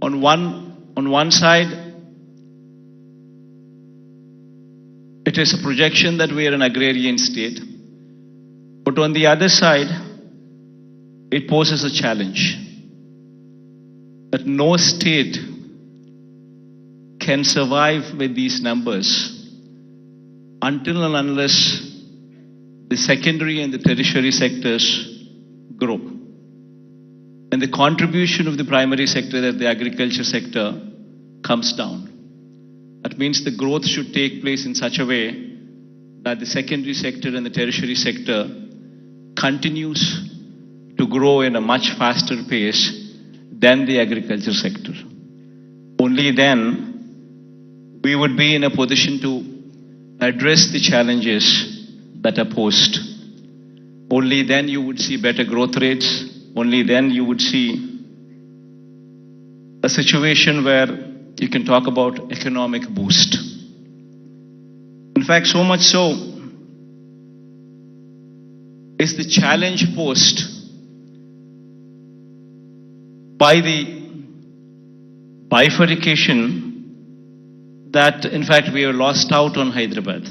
on one side, it is a projection that we are an agrarian state, but on the other side, it poses a challenge that no state can survive with these numbers until and unless the secondary and the tertiary sectors grow. And the contribution of the primary sector, that the agriculture sector, comes down. That means the growth should take place in such a way that the secondary sector and the tertiary sector continues to grow in a much faster pace than the agriculture sector. Only then we would be in a position to address the challenges that are posed. Only then you would see better growth rates. Only then you would see a situation where you can talk about economic boost. In fact, so much so is the challenge posed by the bifurcation that in fact we are lost out on Hyderabad.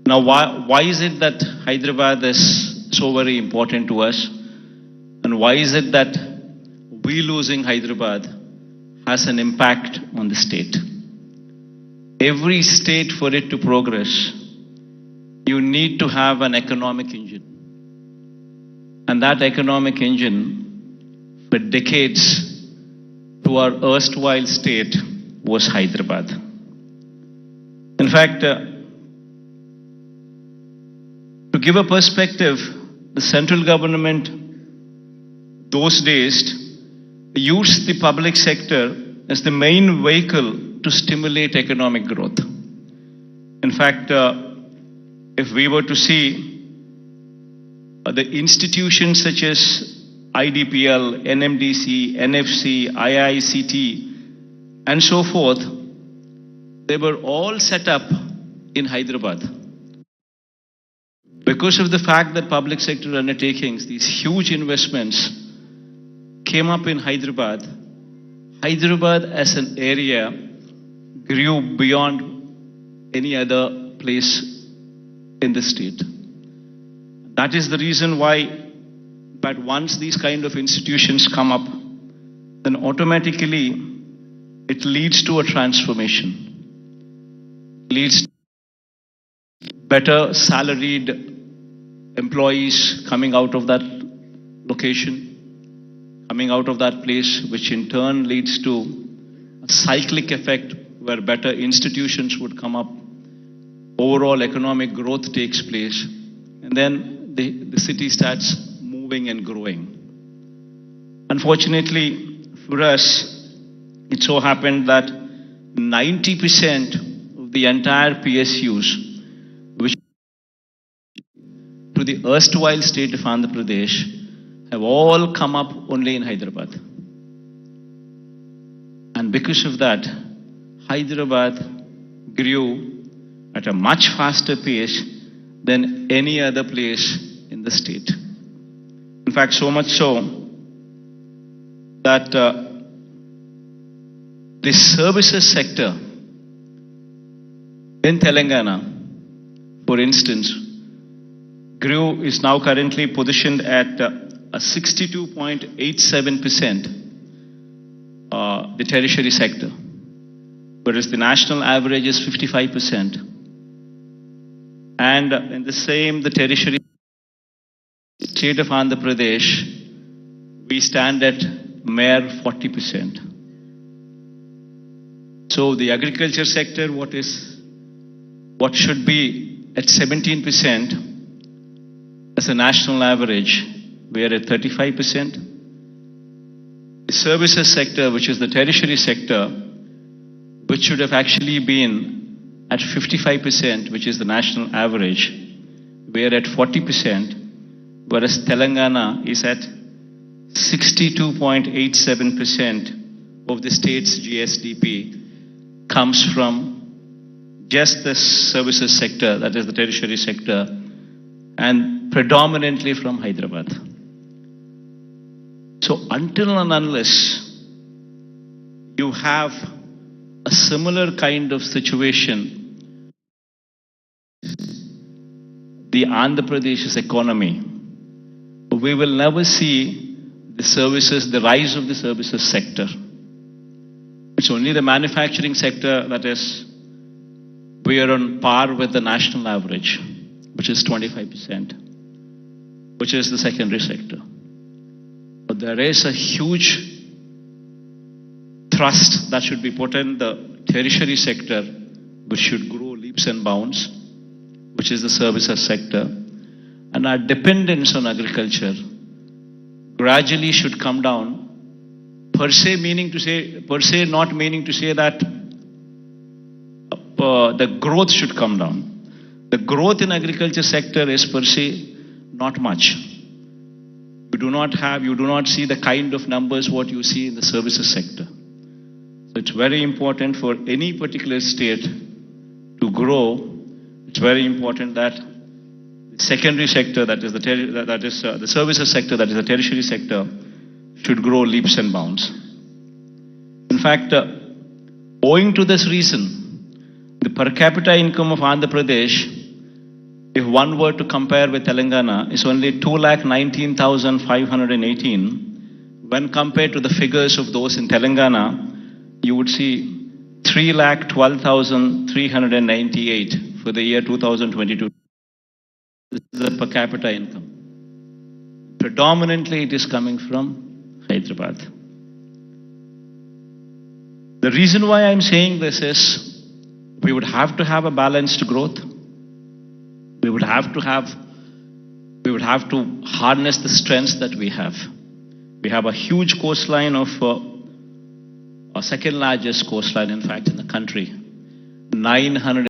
Now, why is it that Hyderabad is so very important to us? And why is it that we losing Hyderabad has an impact on the state? Every state, for it to progress, you need to have an economic engine. And that economic engine, for decades, to our erstwhile state, was Hyderabad. In fact, to give a perspective, the central government those days used the public sector as the main vehicle to stimulate economic growth. In fact, if we were to see the institutions such as IDPL, NMDC, NFC, IICT, and so forth, they were all set up in Hyderabad. Because of the fact that public sector undertakings, these huge investments, came up in Hyderabad, Hyderabad as an area grew beyond any other place in the state. That is the reason why, but once these kind of institutions come up, then automatically it leads to a transformation. It leads to better salaried employees coming out of that location, coming out of that place, which in turn leads to a cyclic effect where better institutions would come up, overall economic growth takes place, and then the city starts moving and growing. Unfortunately for us, it so happened that 90% of the entire PSUs, which to the erstwhile state of Andhra Pradesh, have all come up only in Hyderabad. And because of that, Hyderabad grew at a much faster pace than any other place in the state. In fact, so much so that the services sector in Telangana, for instance, is now currently positioned at a 62.87%, the tertiary sector, whereas the national average is 55%. And in the same, the tertiary state of Andhra Pradesh, we stand at mere 40%. So the agriculture sector, what should be at 17% as a national average, we are at 35%. The services sector, which is the tertiary sector, which should have actually been at 55%, which is the national average, we are at 40%, whereas Telangana is at 62.87% of the state's GSDP comes from just the services sector, that is the tertiary sector, and predominantly from Hyderabad. So until and unless you have a similar kind of situation. The Andhra Pradesh's economy, we will never see the rise of the services sector. It's only the manufacturing sector that is, we are on par with the national average, which is 25%, which is the secondary sector. But there is a huge thrust that should be put in the tertiary sector, which should grow leaps and bounds, which is the services sector. And our dependence on agriculture gradually should come down, per se not meaning to say that the growth should come down. The growth in agriculture sector is per se not much. You do not see the kind of numbers what you see in the services sector. So it's very important for any particular state to grow. It's very important that the secondary sector, that is the services sector, that is the tertiary sector, should grow leaps and bounds. In fact, owing to this reason, the per capita income of Andhra Pradesh, if one were to compare with Telangana, is only 2,19,518. When compared to the figures of those in Telangana, you would see 3,12,398 for the year 2022. This is the per capita income. Predominantly, it is coming from Hyderabad. The reason why I'm saying this is we would have to have a balanced growth. We would have to harness the strengths that we have. We have a huge coastline of our second largest coastline, in fact, in the country, 900